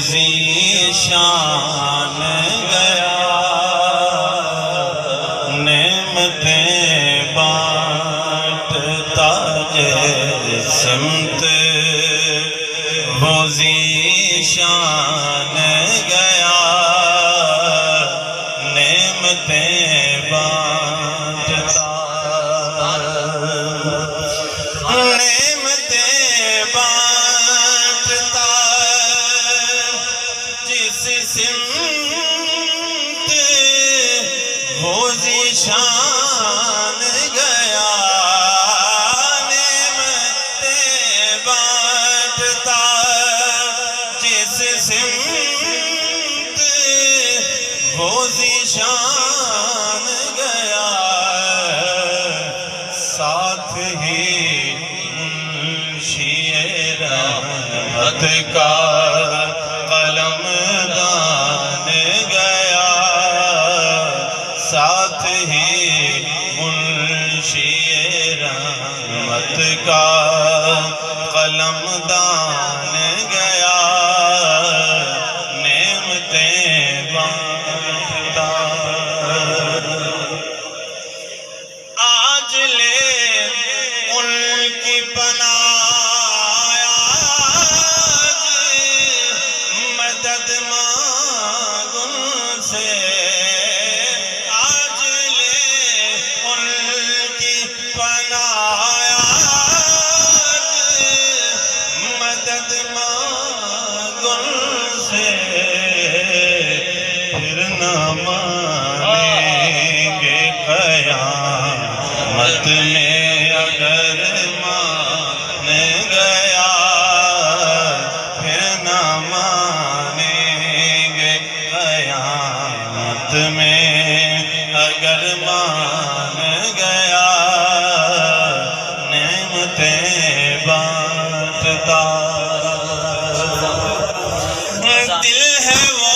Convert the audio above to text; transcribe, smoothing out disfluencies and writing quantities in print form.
ذیشان گیا، نعمتیں بانٹتا سمت وہ ذیشان گیا، نعمتیں بانٹتا، نعمتیں بانٹتا جس سمت وہ ذیشان گیا، نعمتیں بانٹتا جس سمت وہ ذیشان گیا، ساتھ ہی منشی رحمت کا قلم دان گیا، ساتھ ہی منشی رحمت کا قلم دان گیا، نعمتیں بانٹتا، آج لے ان کی پناہ، آج مدد مانگ ان سے، آج لے ان کی پناہ، آج مدد مانگ ان سے، پھر نہ مانیں گے قیامت میں اگر مان گیا، پھر نہ مانیں گے قیامت میں اگر مان گیا، نعمتیں بانٹتا، دل ہے وہ